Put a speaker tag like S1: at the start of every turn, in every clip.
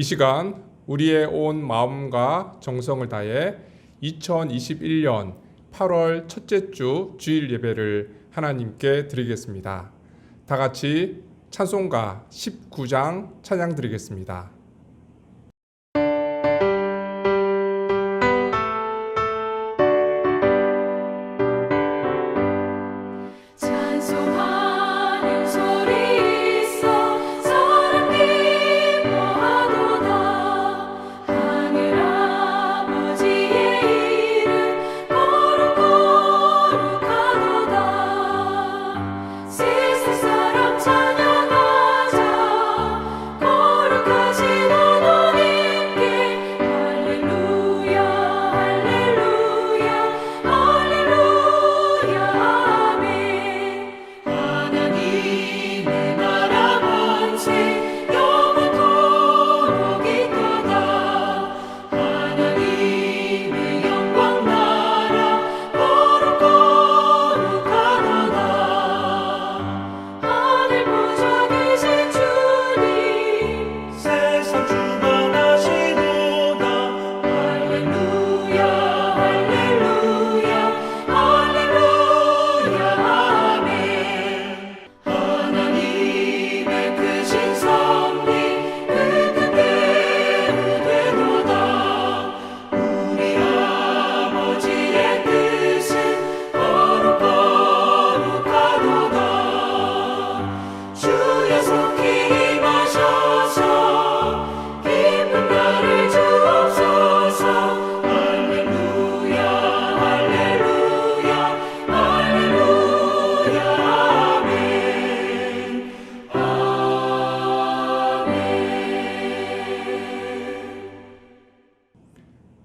S1: 이 시간 우리의 온 마음과 정성을 다해 2021년 8월 첫째 주 주일 예배를 하나님께 드리겠습니다. 다 같이 찬송가 19장 찬양 드리겠습니다.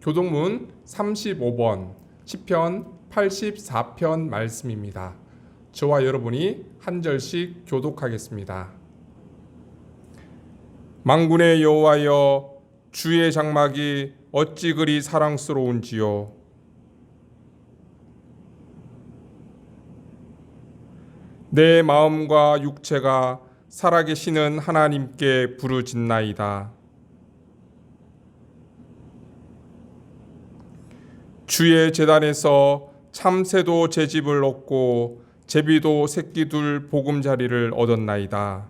S1: 교독문 35번 시편 84편 말씀입니다. 저와 여러분이 한 절씩 교독하겠습니다. 만군의 여호와여, 주의 장막이 어찌 그리 사랑스러운지요. 내 마음과 육체가 살아계시는 하나님께 부르짖나이다. 주의 제단에서 참새도 제집을 얻고 제비도 새끼둘 보금자리를 얻었나이다.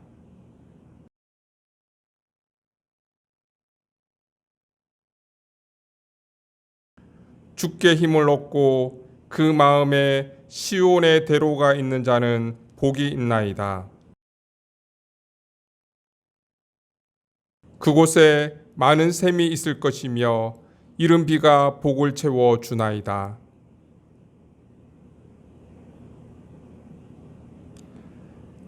S1: 주께 힘을 얻고 그 마음에 시온의 대로가 있는 자는 복이 있나이다. 그곳에 많은 샘이 있을 것이며 이른 비가 복을 채워 주나이다.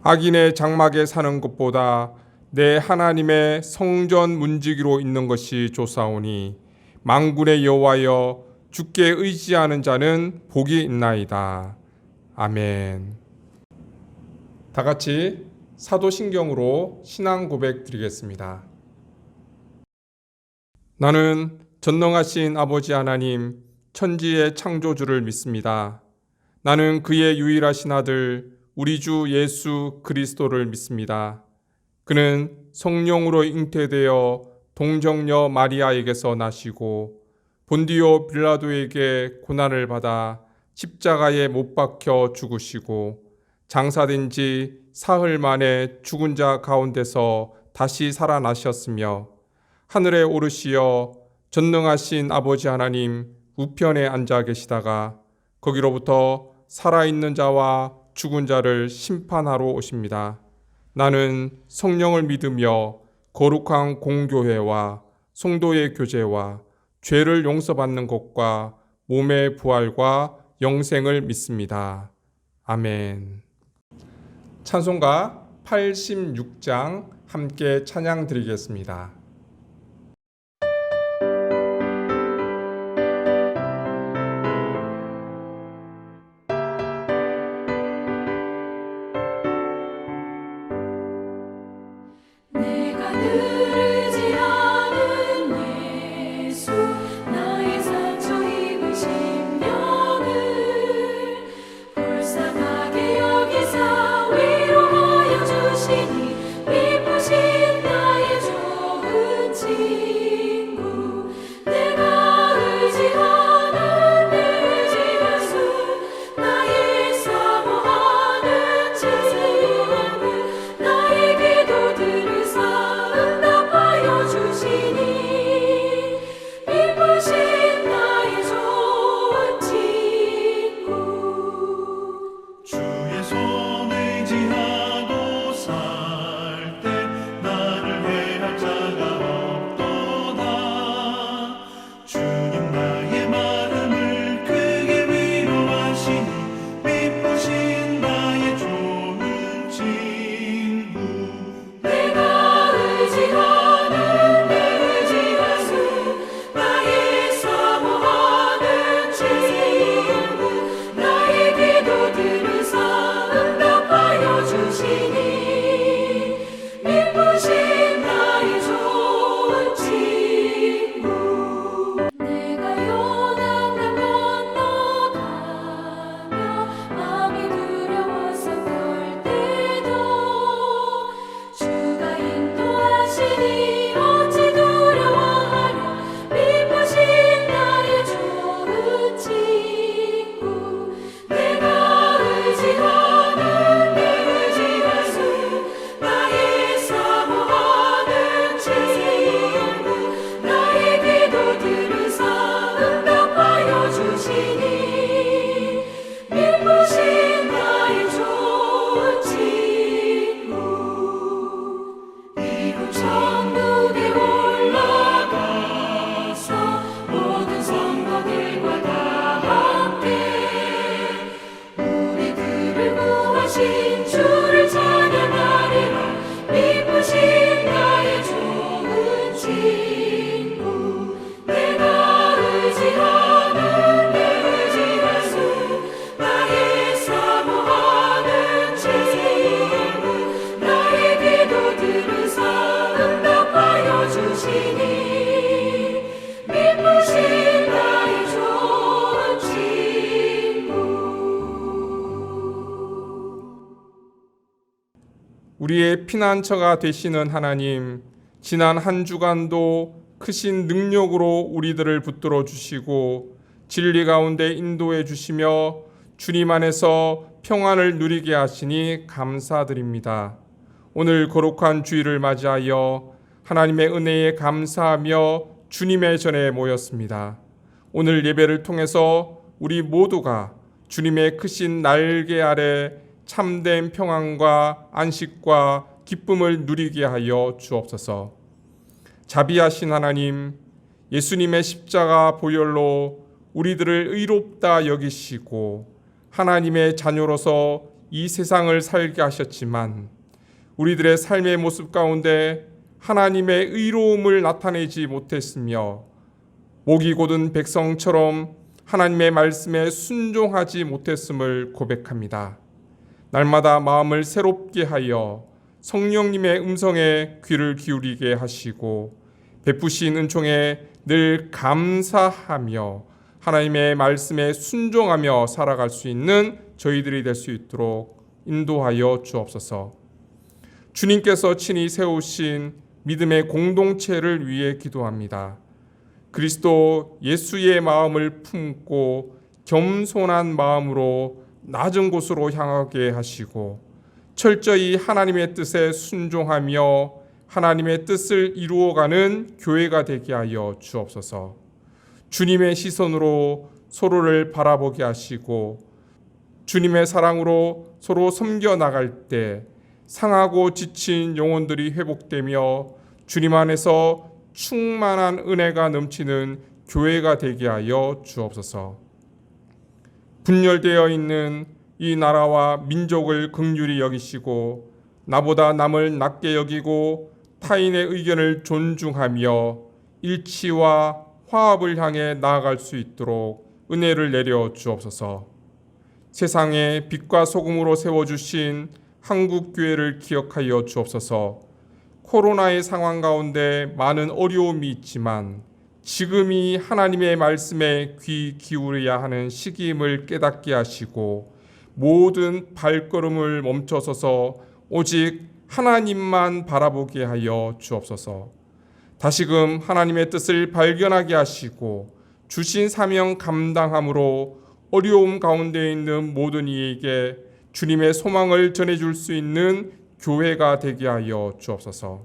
S1: 악인의 장막에 사는 것보다 내 하나님의 성전 문지기로 있는 것이 좋사오니 만군의 여호와여, 주께 의지하는 자는 복이 있나이다. 아멘. 다 같이 사도신경으로 신앙 고백 드리겠습니다. 나는 전능하신 아버지 하나님, 천지의 창조주를 믿습니다. 나는 그의 유일하신 아들 우리 주 예수 그리스도를 믿습니다. 그는 성령으로 잉태되어 동정녀 마리아에게서 나시고 본디오 빌라도에게 고난을 받아 십자가에 못 박혀 죽으시고 장사된 지 사흘 만에 죽은 자 가운데서 다시 살아나셨으며 하늘에 오르시어 전능하신 아버지 하나님 우편에 앉아 계시다가 거기로부터 살아있는 자와 죽은 자를 심판하러 오십니다. 나는 성령을 믿으며 거룩한 공교회와 성도의 교제와 죄를 용서받는 것과 몸의 부활과 영생을 믿습니다. 아멘. 찬송가 86장 함께 찬양 드리겠습니다.
S2: 위로하여 주시니 기쁘신 나의 주
S1: 우리의 피난처가 되시는 하나님, 지난 한 주간도 크신 능력으로 우리들을 붙들어 주시고 진리 가운데 인도해 주시며 주님 안에서 평안을 누리게 하시니 감사드립니다. 오늘 거룩한 주일을 맞이하여 하나님의 은혜에 감사하며 주님의 전에 모였습니다. 오늘 예배를 통해서 우리 모두가 주님의 크신 날개 아래 참된 평안과 안식과 기쁨을 누리게 하여 주옵소서. 자비하신 하나님, 예수님의 십자가 보혈로 우리들을 의롭다 여기시고 하나님의 자녀로서 이 세상을 살게 하셨지만 우리들의 삶의 모습 가운데 하나님의 의로움을 나타내지 못했으며 목이 곧은 백성처럼 하나님의 말씀에 순종하지 못했음을 고백합니다. 날마다 마음을 새롭게 하여 성령님의 음성에 귀를 기울이게 하시고 베푸신 은총에 늘 감사하며 하나님의 말씀에 순종하며 살아갈 수 있는 저희들이 될 수 있도록 인도하여 주옵소서. 주님께서 친히 세우신 믿음의 공동체를 위해 기도합니다. 그리스도 예수의 마음을 품고 겸손한 마음으로 낮은 곳으로 향하게 하시고 철저히 하나님의 뜻에 순종하며 하나님의 뜻을 이루어가는 교회가 되게 하여 주옵소서. 주님의 시선으로 서로를 바라보게 하시고 주님의 사랑으로 서로 섬겨 나갈 때 상하고 지친 영혼들이 회복되며 주님 안에서 충만한 은혜가 넘치는 교회가 되게 하여 주옵소서. 분열되어 있는 이 나라와 민족을 긍휼히 여기시고 나보다 남을 낮게 여기고 타인의 의견을 존중하며 일치와 화합을 향해 나아갈 수 있도록 은혜를 내려 주옵소서. 세상에 빛과 소금으로 세워주신 한국교회를 기억하여 주옵소서. 코로나의 상황 가운데 많은 어려움이 있지만 지금이 하나님의 말씀에 귀 기울여야 하는 시기임을 깨닫게 하시고 모든 발걸음을 멈춰서서 오직 하나님만 바라보게 하여 주옵소서. 다시금 하나님의 뜻을 발견하게 하시고 주신 사명 감당함으로 어려움 가운데 있는 모든 이에게 주님의 소망을 전해줄 수 있는 교회가 되게 하여 주옵소서.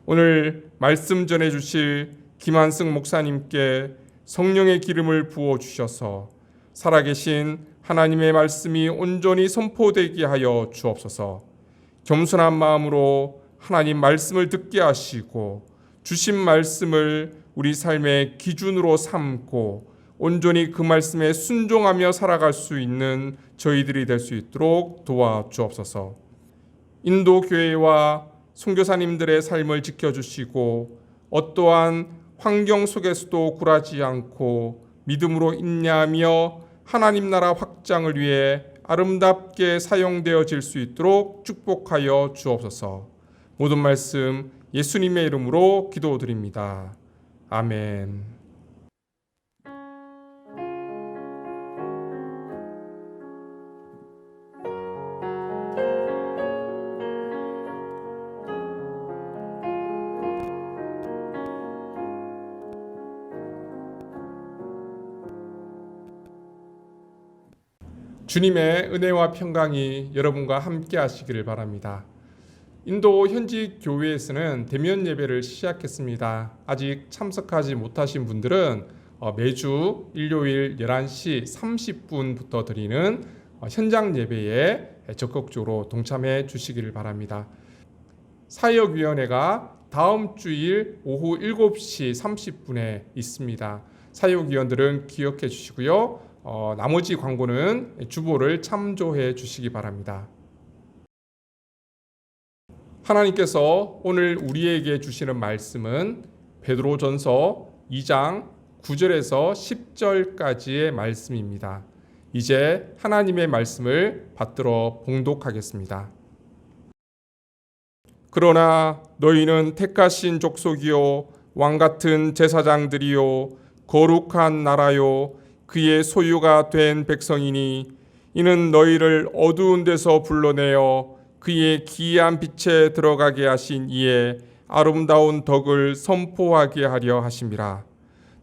S1: 오늘 말씀 전해주실 김한승 목사님께 성령의 기름을 부어주셔서 살아계신 하나님의 말씀이 온전히 선포되게 하여 주옵소서. 겸손한 마음으로 하나님 말씀을 듣게 하시고 주신 말씀을 우리 삶의 기준으로 삼고 온전히 그 말씀에 순종하며 살아갈 수 있는 저희들이 될 수 있도록 도와주옵소서. 인도교회와 선교사님들의 삶을 지켜주시고 어떠한 환경 속에서도 굴하지 않고 믿음으로 인내하며 하나님 나라 확장을 위해 아름답게 사용되어질 수 있도록 축복하여 주옵소서. 모든 말씀 예수님의 이름으로 기도드립니다. 아멘. 주님의 은혜와 평강이 여러분과 함께 하시기를 바랍니다. 인도 현지 교회에서는 대면 예배를 시작했습니다. 아직 참석하지 못하신 분들은 매주 일요일 11시 30분부터 드리는 현장 예배에 적극적으로 동참해 주시기를 바랍니다. 사역위원회가 다음 주일 오후 7시 30분에 있습니다. 사역위원들은 기억해 주시고요. 나머지 광고는 주보를 참조해 주시기 바랍니다. 하나님께서 오늘 우리에게 주시는 말씀은 베드로전서 2장 9절에서 10절까지의 말씀입니다. 이제 하나님의 말씀을 받들어 봉독하겠습니다. 그러나 너희는 택하신 족속이요 왕같은 제사장들이요 거룩한 나라요 그의 소유가 된 백성이니 이는 너희를 어두운 데서 불러내어 그의 기이한 빛에 들어가게 하신 이의 아름다운 덕을 선포하게 하려 하심이라.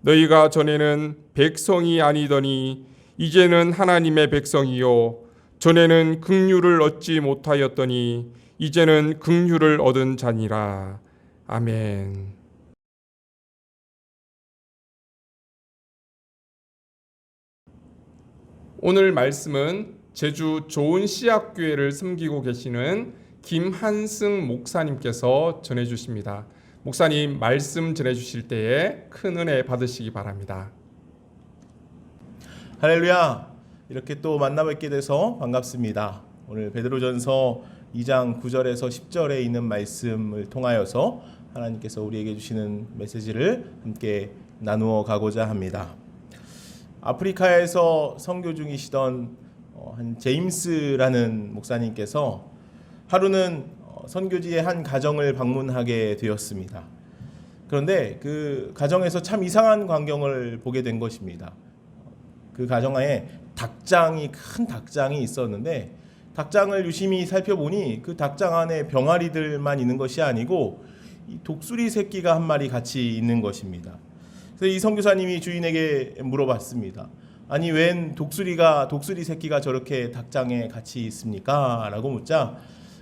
S1: 너희가 전에는 백성이 아니더니 이제는 하나님의 백성이요 전에는 긍휼을 얻지 못하였더니 이제는 긍휼을 얻은 자니라. 아멘. 오늘 말씀은 제주 좋은 씨앗교회를 섬기고 계시는 김한승 목사님께서 전해주십니다. 목사님 말씀 전해주실 때에 큰 은혜 받으시기 바랍니다.
S2: 할렐루야. 이렇게 또 만나뵙게 돼서 반갑습니다. 오늘 베드로전서 2장 9절에서 10절에 있는 말씀을 통하여서 하나님께서 우리에게 주시는 메시지를 함께 나누어 가고자 합니다. 아프리카에서 선교 중이시던 한 제임스라는 목사님께서 하루는 선교지의 한 가정을 방문하게 되었습니다. 그런데 그 가정에서 참 이상한 광경을 보게 된 것입니다. 그 가정에 큰 닭장이 있었는데 닭장을 유심히 살펴보니 그 닭장 안에 병아리들만 있는 것이 아니고 이 독수리 새끼가 한 마리 같이 있는 것입니다. 그래서 이 선교사님이 주인에게 물어봤습니다. 아니 웬 독수리 새끼가 저렇게 닭장에 같이 있습니까? 라고 묻자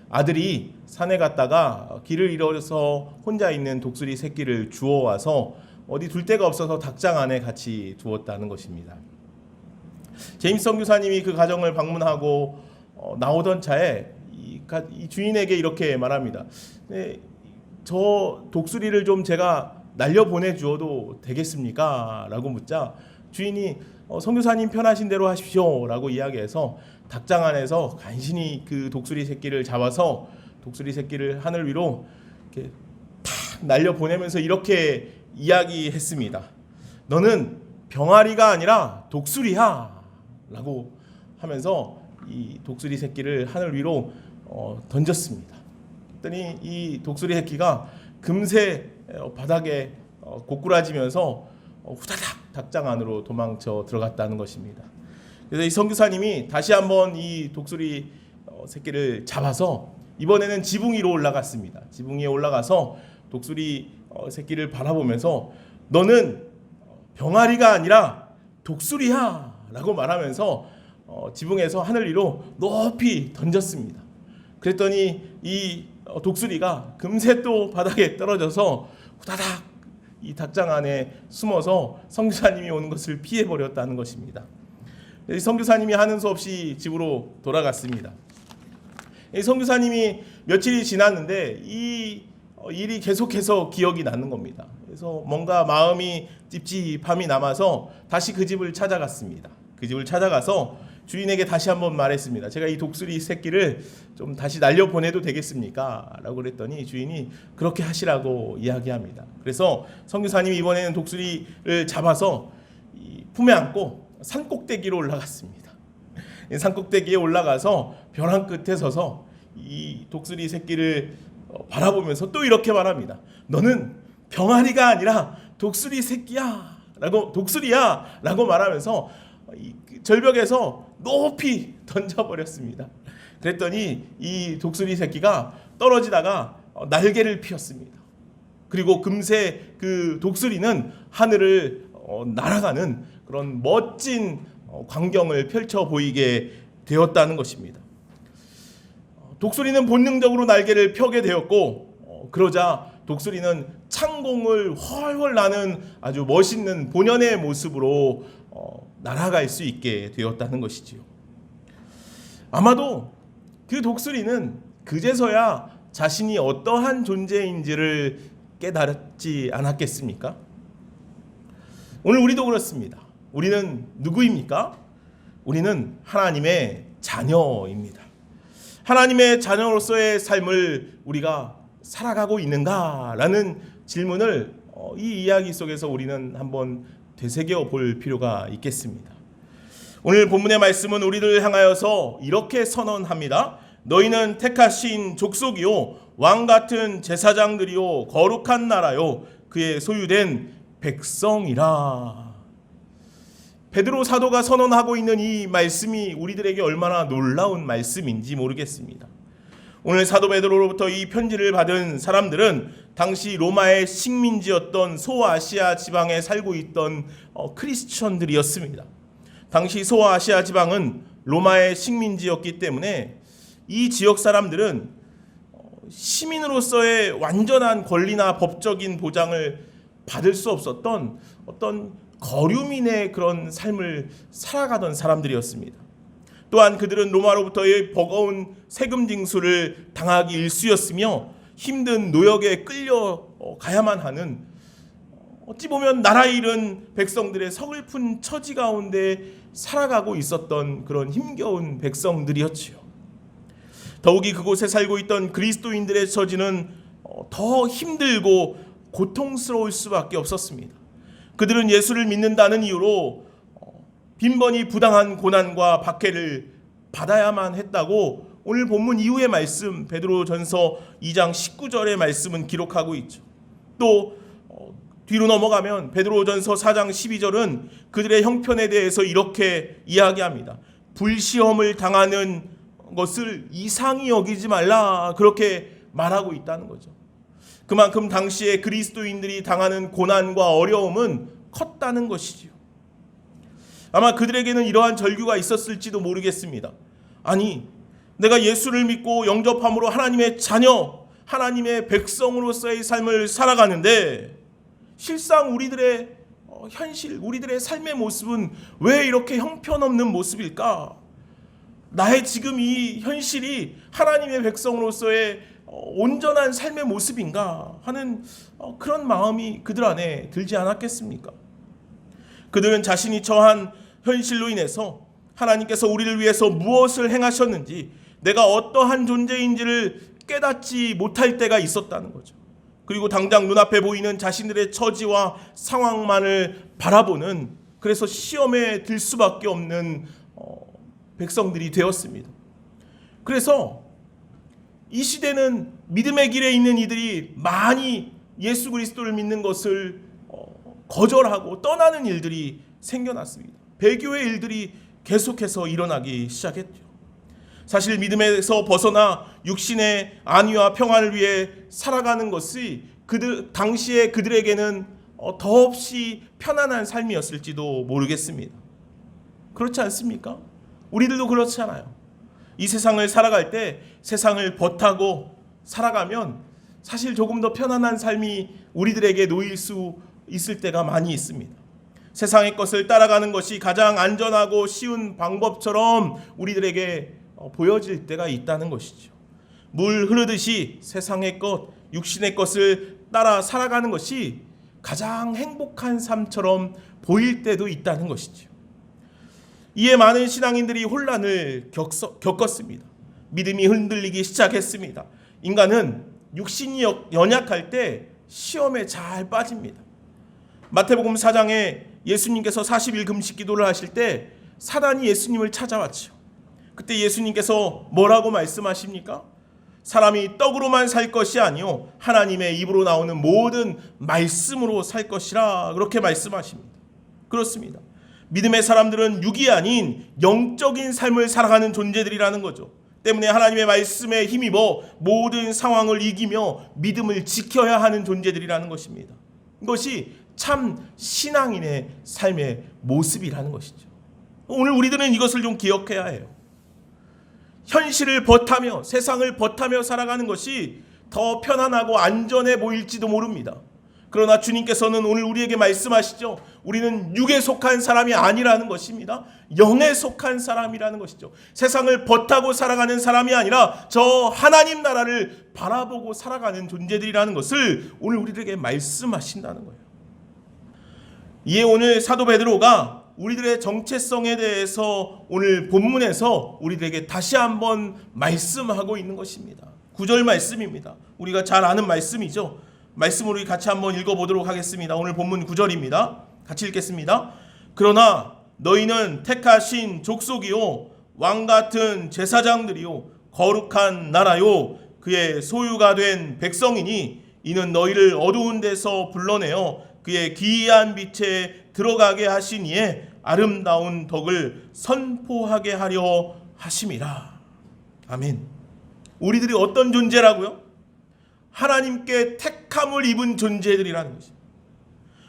S2: 아들이 산에 갔다가 길을 잃어서 혼자 있는 독수리 새끼를 주워와서 어디 둘 데가 없어서 닭장 안에 같이 두었다는 것입니다. 제임스 선교사님이 그 가정을 방문하고 나오던 차에 이 주인에게 이렇게 말합니다. 네, 저 독수리를 좀 제가 날려보내 주어도 되겠습니까? 라고 묻자 주인이 선교사님 편하신 대로 하십시오 라고 이야기해서 닭장 안에서 간신히 그 독수리 새끼를 잡아서 독수리 새끼를 하늘 위로 이렇게 탁 날려보내면서 이렇게 이야기했습니다. 너는 병아리가 아니라 독수리야 라고 하면서 이 독수리 새끼를 하늘 위로 던졌습니다. 그랬더니 이 독수리 새끼가 금세 바닥에 고꾸라지면서 후다닥 닭장 안으로 도망쳐 들어갔다는 것입니다. 그래서 이 선교사님이 다시 한번 이 독수리 새끼를 잡아서 이번에는 지붕 위로 올라갔습니다. 지붕 위에 올라가서 독수리 새끼를 바라보면서 너는 병아리가 아니라 독수리야 라고 말하면서 지붕에서 하늘 위로 높이 던졌습니다. 그랬더니 이 독수리가 금세 또 바닥에 떨어져서 후다닥 이 닭장 안에 숨어서 선교사님이 오는 것을 피해버렸다는 것입니다. 선교사님이 하는 수 없이 집으로 돌아갔습니다. 선교사님이 며칠이 지났는데 이 일이 계속해서 기억이 나는 겁니다. 그래서 뭔가 마음이 찝찝함이 남아서 다시 그 집을 찾아갔습니다. 그 집을 찾아가서 주인에게 다시 한번 말했습니다. 제가 이 독수리 새끼를 좀 다시 날려보내도 되겠습니까? 라고 그랬더니 주인이 그렇게 하시라고 이야기합니다. 그래서 선교사님이 이번에는 독수리를 잡아서 품에 안고 산꼭대기로 올라갔습니다. 산꼭대기에 올라가서 벼랑 끝에 서서 이 독수리 새끼를 바라보면서 또 이렇게 말합니다. 너는 병아리가 아니라 독수리 새끼야 라고 말하면서 절벽에서 높이 던져버렸습니다. 그랬더니 이 독수리 새끼가 떨어지다가 날개를 폈습니다. 그리고 금세 그 독수리는 하늘을 날아가는 그런 멋진 광경을 펼쳐 보이게 되었다는 것입니다. 독수리는 본능적으로 날개를 펴게 되었고 그러자 독수리는 창공을 훨훨 나는 아주 멋있는 본연의 모습으로 날아갈 수 있게 되었다는 것이지요. 아마도 그 독수리는 그제서야 자신이 어떠한 존재인지를 깨달았지 않았겠습니까? 오늘 우리도 그렇습니다. 우리는 누구입니까? 우리는 하나님의 자녀입니다. 하나님의 자녀로서의 삶을 우리가 살아가고 있는가라는 질문을 이 이야기 속에서 우리는 한번 되새겨 볼 필요가 있겠습니다. 오늘 본문의 말씀은 우리를 향하여서 이렇게 선언합니다. 너희는 택하신 족속이요 왕 같은 제사장들이요 거룩한 나라요 그의 소유된 백성이라. 베드로 사도가 선언하고 있는 이 말씀이 우리들에게 얼마나 놀라운 말씀인지 모르겠습니다. 오늘 사도 베드로로부터 이 편지를 받은 사람들은 당시 로마의 식민지였던 소아시아 지방에 살고 있던 크리스천들이었습니다. 당시 소아시아 지방은 로마의 식민지였기 때문에 이 지역 사람들은 시민으로서의 완전한 권리나 법적인 보장을 받을 수 없었던 어떤 거류민의 그런 삶을 살아가던 사람들이었습니다. 또한 그들은 로마로부터의 버거운 세금 징수를 당하기 일쑤였으며 힘든 노역에 끌려가야만 하는, 어찌 보면 나라 잃은 백성들의 서글픈 처지 가운데 살아가고 있었던 그런 힘겨운 백성들이었지요. 더욱이 그곳에 살고 있던 그리스도인들의 처지는 더 힘들고 고통스러울 수밖에 없었습니다. 그들은 예수를 믿는다는 이유로 빈번히 부당한 고난과 박해를 받아야만 했다고 오늘 본문 이후의 말씀 베드로전서 2장 19절의 말씀은 기록하고 있죠. 또 뒤로 넘어가면 베드로전서 4장 12절은 그들의 형편에 대해서 이렇게 이야기합니다. 불시험을 당하는 것을 이상히 여기지 말라, 그렇게 말하고 있다는 거죠. 그만큼 당시에 그리스도인들이 당하는 고난과 어려움은 컸다는 것이지요. 아마 그들에게는 이러한 절규가 있었을지도 모르겠습니다. 아니, 내가 예수를 믿고 영접함으로 하나님의 자녀, 하나님의 백성으로서의 삶을 살아가는데 실상 우리들의 현실, 우리들의 삶의 모습은 왜 이렇게 형편없는 모습일까? 나의 지금 이 현실이 하나님의 백성으로서의 온전한 삶의 모습인가 하는 그런 마음이 그들 안에 들지 않았겠습니까? 그들은 자신이 처한 현실로 인해서 하나님께서 우리를 위해서 무엇을 행하셨는지, 내가 어떠한 존재인지를 깨닫지 못할 때가 있었다는 거죠. 그리고 당장 눈앞에 보이는 자신들의 처지와 상황만을 바라보는, 그래서 시험에 들 수밖에 없는 백성들이 되었습니다. 그래서 이 시대는 믿음의 길에 있는 이들이 많이 예수 그리스도를 믿는 것을 거절하고 떠나는 일들이 생겨났습니다. 배교의 일들이 계속해서 일어나기 시작했죠. 사실 믿음에서 벗어나 육신의 안위와 평안을 위해 살아가는 것이 당시에 그들에게는 더없이 편안한 삶이었을지도 모르겠습니다. 그렇지 않습니까? 우리들도 그렇잖아요. 이 세상을 살아갈 때 세상을 벗하고 살아가면 사실 조금 더 편안한 삶이 우리들에게 놓일 수 있을 때가 많이 있습니다. 세상의 것을 따라가는 것이 가장 안전하고 쉬운 방법처럼 우리들에게 보여질 때가 있다는 것이죠. 물 흐르듯이 세상의 것, 육신의 것을 따라 살아가는 것이 가장 행복한 삶처럼 보일 때도 있다는 것이죠. 이에 많은 신앙인들이 혼란을 겪었습니다. 믿음이 흔들리기 시작했습니다. 인간은 육신이 연약할 때 시험에 잘 빠집니다. 마태복음 4장에 예수님께서 40일 금식 기도를 하실 때 사단이 예수님을 찾아왔죠. 그때 예수님께서 뭐라고 말씀하십니까? 사람이 떡으로만 살 것이 아니요 하나님의 입으로 나오는 모든 말씀으로 살 것이라, 그렇게 말씀하십니다. 그렇습니다. 믿음의 사람들은 육이 아닌 영적인 삶을 살아가는 존재들이라는 거죠. 때문에 하나님의 말씀에 힘입어 모든 상황을 이기며 믿음을 지켜야 하는 존재들이라는 것입니다. 이것이 참 신앙인의 삶의 모습이라는 것이죠. 오늘 우리들은 이것을 좀 기억해야 해요. 현실을 벗하며 세상을 벗하며 살아가는 것이 더 편안하고 안전해 보일지도 모릅니다. 그러나 주님께서는 오늘 우리에게 말씀하시죠. 우리는 육에 속한 사람이 아니라는 것입니다. 영에 속한 사람이라는 것이죠. 세상을 벗하고 살아가는 사람이 아니라 저 하나님 나라를 바라보고 살아가는 존재들이라는 것을 오늘 우리들에게 말씀하신다는 거예요. 이에 오늘 사도 베드로가 우리들의 정체성에 대해서 오늘 본문에서 우리들에게 다시 한번 말씀하고 있는 것입니다. 9절 말씀입니다. 우리가 잘 아는 말씀이죠. 말씀을 우리 같이 한번 읽어보도록 하겠습니다. 오늘 본문 9절입니다. 같이 읽겠습니다. 그러나 너희는 택하신 족속이요 왕같은 제사장들이요 거룩한 나라요 그의 소유가 된 백성이니 이는 너희를 어두운 데서 불러내어 그의 기이한 빛에 들어가게 하신 이에 아름다운 덕을 선포하게 하려 하심이라. 아멘. 우리들이 어떤 존재라고요? 하나님께 택함을 입은 존재들이라는 것입니다.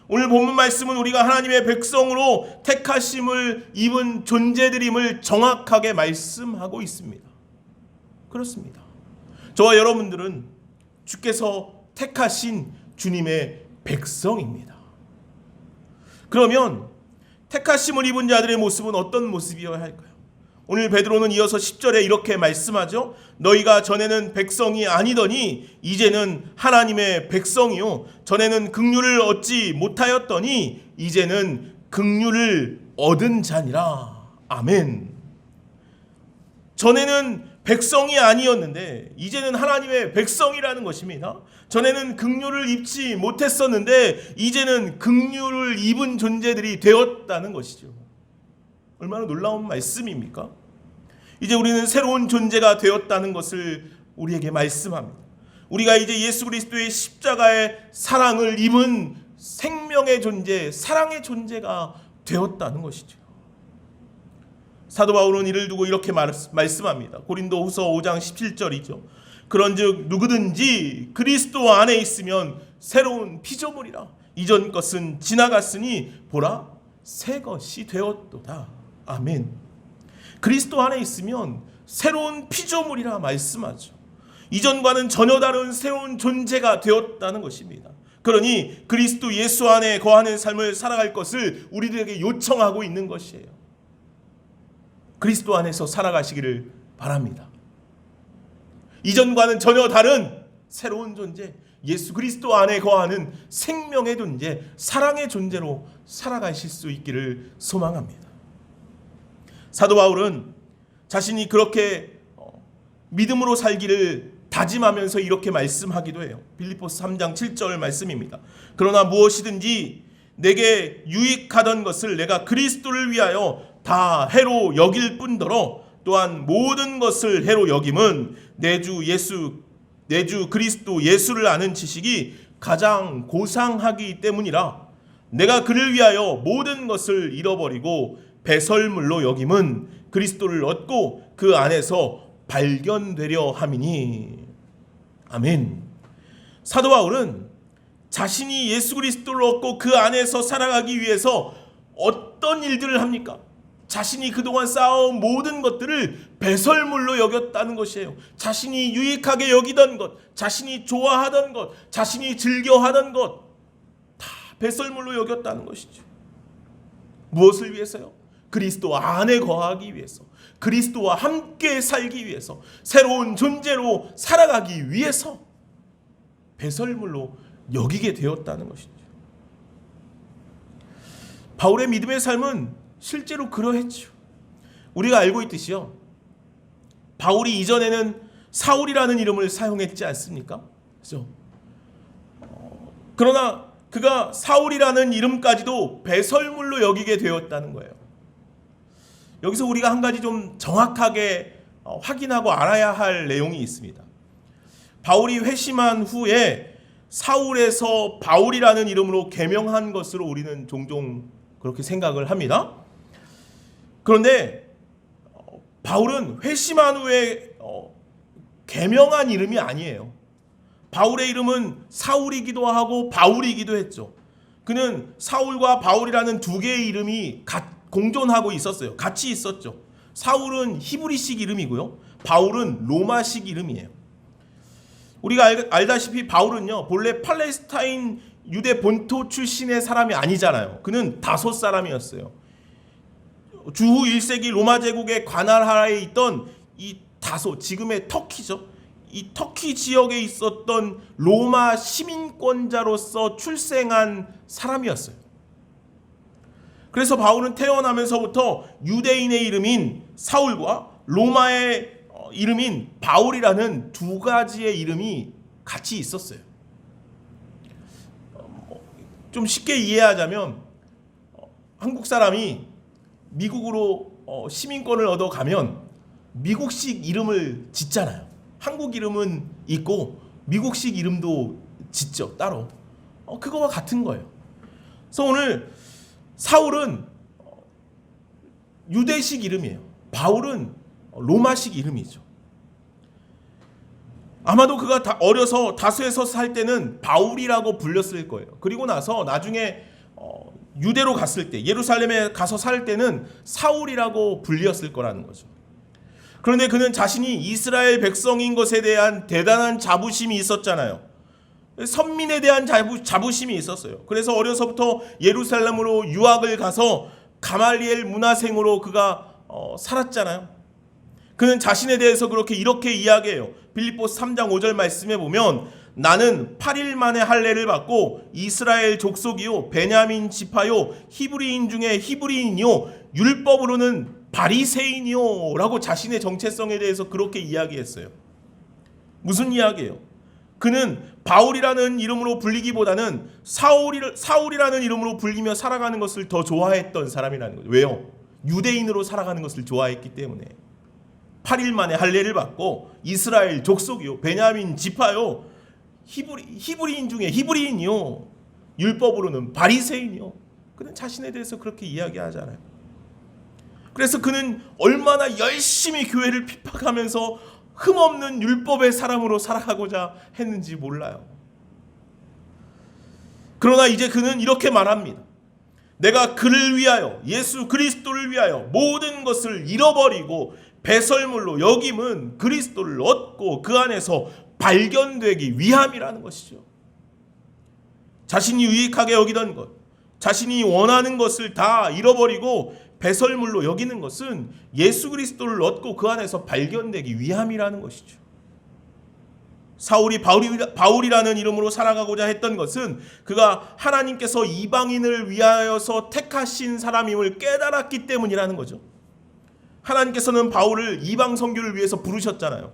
S2: 오늘 본문 말씀은 우리가 하나님의 백성으로 택하심을 입은 존재들임을 정확하게 말씀하고 있습니다. 그렇습니다. 저와 여러분들은 주께서 택하신 주님의 백성입니다. 그러면 택하심을 입은 자들의 모습은 어떤 모습이어야 할까요? 오늘 베드로는 이어서 10절에 이렇게 말씀하죠. 너희가 전에는 백성이 아니더니 이제는 하나님의 백성이요 전에는 긍휼을 얻지 못하였더니 이제는 긍휼을 얻은 자니라. 아멘. 전에는 백성이 아니었는데 이제는 하나님의 백성이라는 것입니다. 전에는 긍휼을 입지 못했었는데 이제는 긍휼을 입은 존재들이 되었다는 것이죠. 얼마나 놀라운 말씀입니까? 이제 우리는 새로운 존재가 되었다는 것을 우리에게 말씀합니다. 우리가 이제 예수 그리스도의 십자가의 사랑을 입은 생명의 존재, 사랑의 존재가 되었다는 것이죠. 사도 바울은 이를 두고 이렇게 말씀합니다. 고린도후서 5장 17절이죠. 그런즉 누구든지 그리스도 안에 있으면 새로운 피조물이라. 이전 것은 지나갔으니 보라 새 것이 되었도다. 아멘. 그리스도 안에 있으면 새로운 피조물이라 말씀하죠. 이전과는 전혀 다른 새로운 존재가 되었다는 것입니다. 그러니 그리스도 예수 안에 거하는 삶을 살아갈 것을 우리들에게 요청하고 있는 것이에요. 그리스도 안에서 살아가시기를 바랍니다. 이전과는 전혀 다른 새로운 존재, 예수 그리스도 안에 거하는 생명의 존재, 사랑의 존재로 살아가실 수 있기를 소망합니다. 사도 바울은 자신이 그렇게 믿음으로 살기를 다짐하면서 이렇게 말씀하기도 해요. 빌립보서 3장 7절 말씀입니다. 그러나 무엇이든지 내게 유익하던 것을 내가 그리스도를 위하여 다 해로 여길 뿐더러 또한 모든 것을 해로 여김은 내 주 그리스도 예수를 아는 지식이 가장 고상하기 때문이라. 내가 그를 위하여 모든 것을 잃어버리고 배설물로 여김은 그리스도를 얻고 그 안에서 발견되려 함이니. 아멘. 사도 바울은 자신이 예수 그리스도를 얻고 그 안에서 살아가기 위해서 어떤 일들을 합니까? 자신이 그동안 쌓아온 모든 것들을 배설물로 여겼다는 것이에요. 자신이 유익하게 여기던 것, 자신이 좋아하던 것, 자신이 즐겨하던 것 다 배설물로 여겼다는 것이죠. 무엇을 위해서요? 그리스도 안에 거하기 위해서, 그리스도와 함께 살기 위해서, 새로운 존재로 살아가기 위해서 배설물로 여기게 되었다는 것이죠. 바울의 믿음의 삶은 실제로 그러했죠. 우리가 알고 있듯이요, 바울이 이전에는 사울이라는 이름을 사용했지 않습니까? 그렇죠? 그러나 그가 사울이라는 이름까지도 배설물로 여기게 되었다는 거예요. 여기서 우리가 한 가지 좀 정확하게 확인하고 알아야 할 내용이 있습니다. 바울이 회심한 후에 사울에서 바울이라는 이름으로 개명한 것으로 우리는 종종 그렇게 생각을 합니다. 그런데 바울은 회심한 후에 개명한 이름이 아니에요. 바울의 이름은 사울이기도 하고 바울이기도 했죠. 그는 사울과 바울이라는 두 개의 이름이 공존하고 있었어요. 같이 있었죠. 사울은 히브리식 이름이고요, 바울은 로마식 이름이에요. 우리가 알다시피 바울은요, 본래 팔레스타인 유대 본토 출신의 사람이 아니잖아요. 그는 다소 사람이었어요. 주후 1세기 로마 제국의 관할하에 있던 이 다소, 지금의 터키죠. 이 터키 지역에 있었던 로마 시민권자로서 출생한 사람이었어요. 그래서 바울은 태어나면서부터 유대인의 이름인 사울과 로마의 이름인 바울이라는 두 가지의 이름이 같이 있었어요. 좀 쉽게 이해하자면 한국 사람이 미국으로 시민권을 얻어가면 미국식 이름을 짓잖아요. 한국 이름은 있고 미국식 이름도 짓죠, 따로. 그거와 같은 거예요. 그래서 오늘 사울은 유대식 이름이에요. 바울은 로마식 이름이죠. 아마도 그가 어려서 다소에서 살 때는 바울이라고 불렸을 거예요. 그리고 나서 나중에 유대로 갔을 때, 예루살렘에 가서 살 때는 사울이라고 불렸을 거라는 거죠. 그런데 그는 자신이 이스라엘 백성인 것에 대한 대단한 자부심이 있었잖아요. 선민에 대한 자부심이 있었어요. 그래서 어려서부터 예루살렘으로 유학을 가서 가말리엘 문화생으로 그가 살았잖아요. 그는 자신에 대해서 이렇게 이야기해요. 빌립보서 3장 5절 말씀에 보면 나는 8일 만에 할례를 받고 이스라엘 족속이요 베냐민 지파요 히브리인 중에 히브리인이요 율법으로는 바리새인이요 라고 자신의 정체성에 대해서 그렇게 이야기했어요. 무슨 이야기예요? 그는 바울이라는 이름으로 불리기보다는 사울이라는 이름으로 불리며 살아가는 것을 더 좋아했던 사람이라는 거죠. 왜요? 유대인으로 살아가는 것을 좋아했기 때문에. 8일 만에 할례를 받고 이스라엘 족속이요 베냐민 지파요 히브리인 중에 히브리인이요 율법으로는 바리새인이요. 그는 자신에 대해서 그렇게 이야기하잖아요. 그래서 그는 얼마나 열심히 교회를 핍박하면서 흠없는 율법의 사람으로 살아가고자 했는지 몰라요. 그러나 이제 그는 이렇게 말합니다. 내가 그를 위하여, 예수 그리스도를 위하여 모든 것을 잃어버리고 배설물로 여김은 그리스도를 얻고 그 안에서 발견되기 위함이라는 것이죠. 자신이 유익하게 여기던 것, 자신이 원하는 것을 다 잃어버리고 배설물로 여기는 것은 예수 그리스도를 얻고 그 안에서 발견되기 위함이라는 것이죠. 사울이 바울이라는 이름으로 살아가고자 했던 것은 그가 하나님께서 이방인을 위하여서 택하신 사람임을 깨달았기 때문이라는 거죠. 하나님께서는 바울을 이방 선교를 위해서 부르셨잖아요.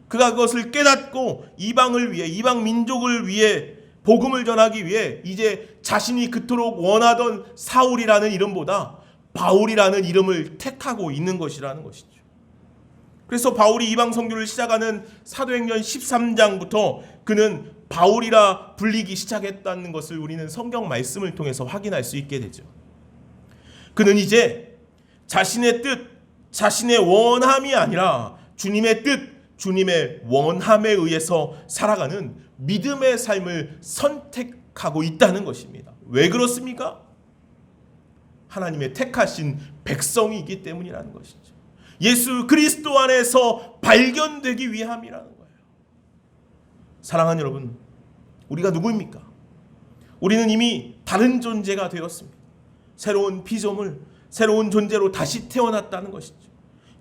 S2: 그가 그것을 깨닫고 이방을 위해, 이방 민족을 위해 복음을 전하기 위해 이제 자신이 그토록 원하던 사울이라는 이름보다 바울이라는 이름을 택하고 있는 것이라는 것이죠. 그래서 바울이 이방 선교를 시작하는 사도행전 13장부터 그는 바울이라 불리기 시작했다는 것을 우리는 성경 말씀을 통해서 확인할 수 있게 되죠. 그는 이제 자신의 뜻, 자신의 원함이 아니라 주님의 뜻, 주님의 원함에 의해서 살아가는 믿음의 삶을 선택하고 있다는 것입니다. 왜 그렇습니까? 하나님의 택하신 백성이기 때문이라는 것이죠. 예수 그리스도 안에서 발견되기 위함이라는 거예요. 사랑하는 여러분, 우리가 누구입니까? 우리는 이미 다른 존재가 되었습니다. 새로운 피조물, 새로운 존재로 다시 태어났다는 것이죠.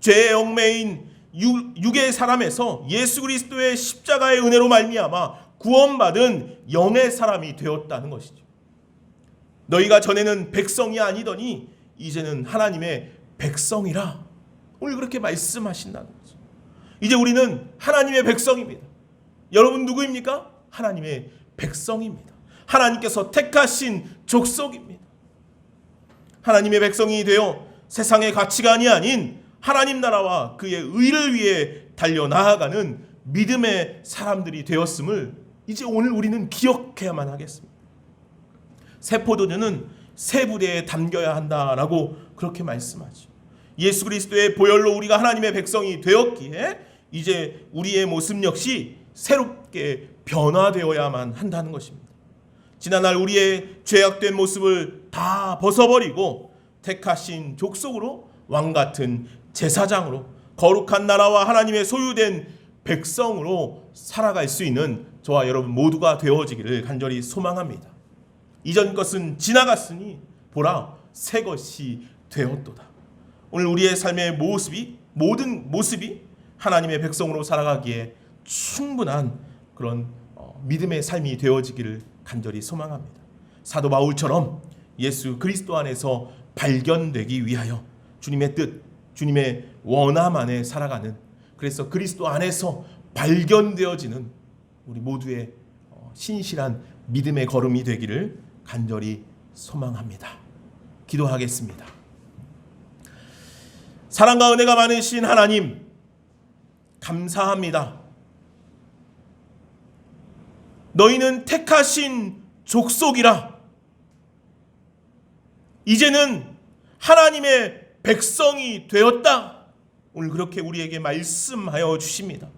S2: 죄의 얽매인 육의 사람에서 예수 그리스도의 십자가의 은혜로 말미암아 구원받은 영의 사람이 되었다는 것이죠. 너희가 전에는 백성이 아니더니 이제는 하나님의 백성이라. 오늘 그렇게 말씀하신다는 거죠. 이제 우리는 하나님의 백성입니다. 여러분 누구입니까? 하나님의 백성입니다. 하나님께서 택하신 족속입니다. 하나님의 백성이 되어 세상의 가치관이 아닌 하나님 나라와 그의 의를 위해 달려나아가는 믿음의 사람들이 되었음을 이제 오늘 우리는 기억해야만 하겠습니다. 새 포도주는 새 부대에 담겨야 한다라고 그렇게 말씀하죠. 예수 그리스도의 보혈로 우리가 하나님의 백성이 되었기에 이제 우리의 모습 역시 새롭게 변화되어야만 한다는 것입니다. 지난날 우리의 죄악된 모습을 다 벗어버리고 택하신 족속으로 왕같은 제사장으로 거룩한 나라와 하나님의 소유된 백성으로 살아갈 수 있는 저와 여러분 모두가 되어지기를 간절히 소망합니다. 이전 것은 지나갔으니 보라 새 것이 되었도다. 오늘 우리의 삶의 모든 모습이 하나님의 백성으로 살아가기에 충분한 그런 믿음의 삶이 되어지기를 간절히 소망합니다. 사도 바울처럼 예수 그리스도 안에서 발견되기 위하여 주님의 뜻, 주님의 원함 안에 살아가는, 그래서 그리스도 안에서 발견되어지는 우리 모두의 신실한 믿음의 걸음이 되기를 간절히 소망합니다. 기도하겠습니다. 사랑과 은혜가 많으신 하나님, 감사합니다. 너희는 택하신 족속이라 이제는 하나님의 백성이 되었다. 오늘 그렇게 우리에게 말씀하여 주십니다.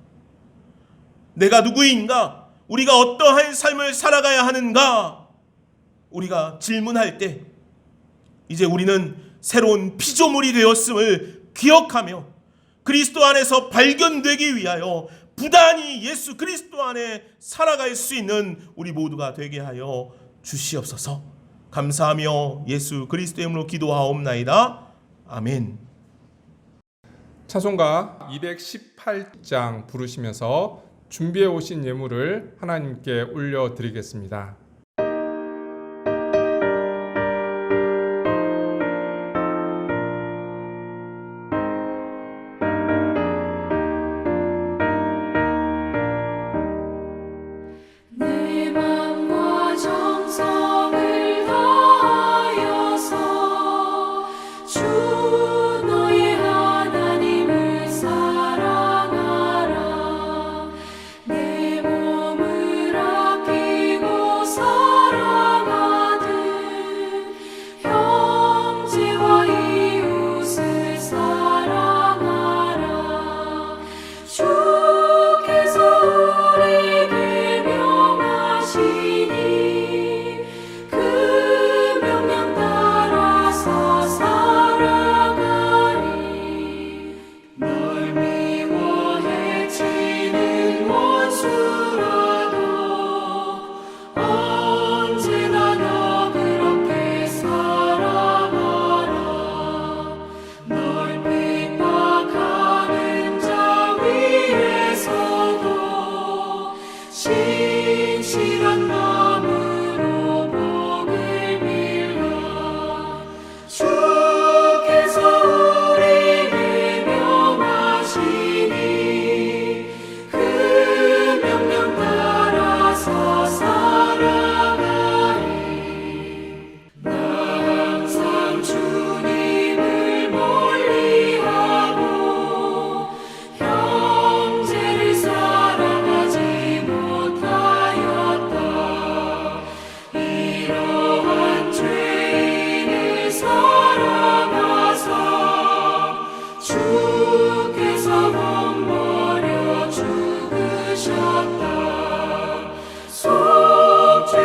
S2: 내가 누구인가? 우리가 어떠한 삶을 살아가야 하는가? 우리가 질문할 때 이제 우리는 새로운 피조물이 되었음을 기억하며 그리스도 안에서 발견되기 위하여 부단히 예수 그리스도 안에 살아갈 수 있는 우리 모두가 되게 하여 주시옵소서. 감사하며 예수 그리스도의 이름으로 기도하옵나이다. 아멘.
S1: 찬송가 218장 부르시면서 준비해 오신 예물을 하나님께 올려드리겠습니다.
S3: 내 맘과 정성을 다하여서 주 너의 하나님을 사랑하라. 내 몸을 아끼고 사랑하듯 형제와 이웃을 사랑하라. 주께서 우리에게 명하시니 그 명령 따라서 살아가리. 널 미워 해치는 원수라도 언제나 너 그렇게 사랑하라. 널 핍박하는 자 위에서도 신실한 마음으로 복을 빌라. 주께서 우리에게 명하시니 그 명령 따라서 살아가리. 나 항상 주님을 멀리하고 형제를 사랑하지 못하였다. 이러한 죄인을 사랑하사 주께서 몸 버려 죽으셨다. 속죄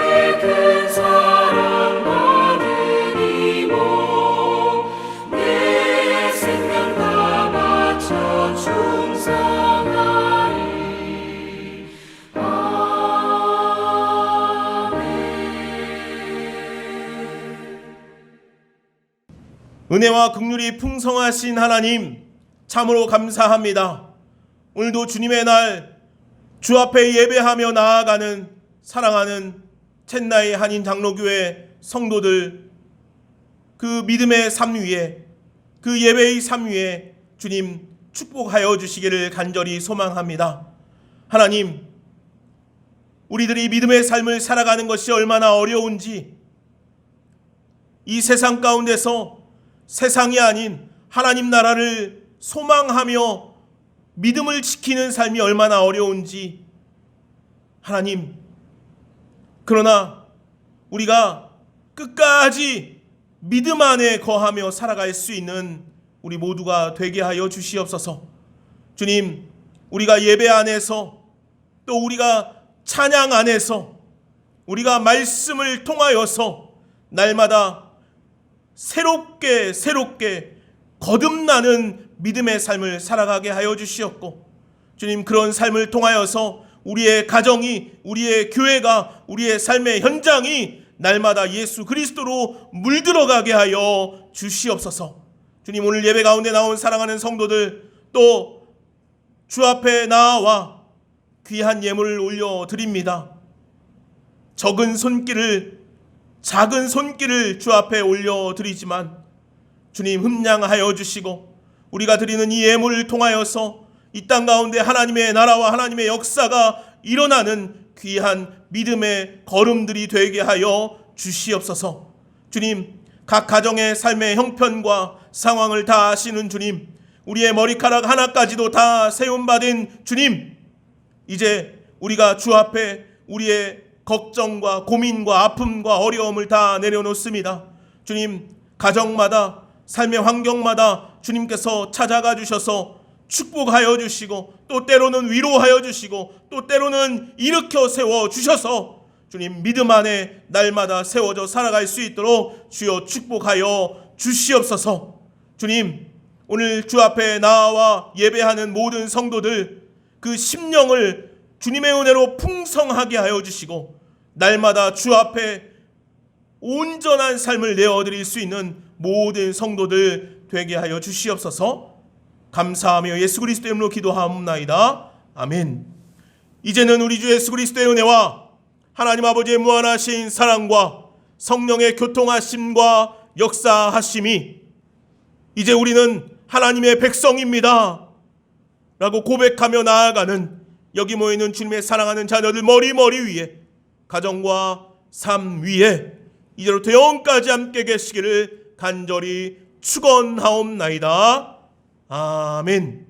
S3: 큰 사랑 받은 이모 내 생명 다 바쳐 충성하리. 아멘.
S2: 은혜와 긍휼이 풍성하신 하나님 참으로 감사합니다. 오늘도 주님의 날 주 앞에 예배하며 나아가는 사랑하는 첸나이 한인 장로교회 성도들 그 믿음의 삶 위에 그 예배의 삶 위에 주님 축복하여 주시기를 간절히 소망합니다. 하나님, 우리들이 믿음의 삶을 살아가는 것이 얼마나 어려운지 이 세상 가운데서 세상이 아닌 하나님 나라를 소망하며 믿음을 지키는 삶이 얼마나 어려운지 하나님, 그러나 우리가 끝까지 믿음 안에 거하며 살아갈 수 있는 우리 모두가 되게 하여 주시옵소서. 주님, 우리가 예배 안에서 또 우리가 찬양 안에서 우리가 말씀을 통하여서 날마다 새롭게 거듭나는 믿음의 삶을 살아가게 하여 주시옵고 주님, 그런 삶을 통하여서 우리의 가정이, 우리의 교회가, 우리의 삶의 현장이 날마다 예수 그리스도로 물들어가게 하여 주시옵소서. 주님, 오늘 예배 가운데 나온 사랑하는 성도들 또 주 앞에 나와 귀한 예물을 올려드립니다. 작은 손길을 주 앞에 올려드리지만 주님 흠량하여 주시고 우리가 드리는 이 예물을 통하여서 이 땅 가운데 하나님의 나라와 하나님의 역사가 일어나는 귀한 믿음의 걸음들이 되게 하여 주시옵소서. 주님, 각 가정의 삶의 형편과 상황을 다 아시는 주님, 우리의 머리카락 하나까지도 다 세움받은 주님, 이제 우리가 주 앞에 우리의 걱정과 고민과 아픔과 어려움을 다 내려놓습니다. 주님, 가정마다 삶의 환경마다 주님께서 찾아가 주셔서 축복하여 주시고 또 때로는 위로하여 주시고 또 때로는 일으켜 세워 주셔서 주님 믿음 안에 날마다 세워져 살아갈 수 있도록 주여 축복하여 주시옵소서. 주님 오늘 주 앞에 나와 예배하는 모든 성도들 그 심령을 주님의 은혜로 풍성하게 하여 주시고 날마다 주 앞에 온전한 삶을 내어드릴 수 있는 모든 성도들 되게 하여 주시옵소서. 감사하며 예수 그리스도의 이름으로 기도하옵나이다. 아멘. 이제는 우리 주 예수 그리스도의 은혜와 하나님 아버지의 무한하신 사랑과 성령의 교통하심과 역사하심이 이제 우리는 하나님의 백성입니다 라고 고백하며 나아가는 여기 모이는 주님의 사랑하는 자녀들 머리 위에 가정과 삶 위에 이제로부터 영원까지 함께 계시기를 간절히 축원하옵나이다. 아멘.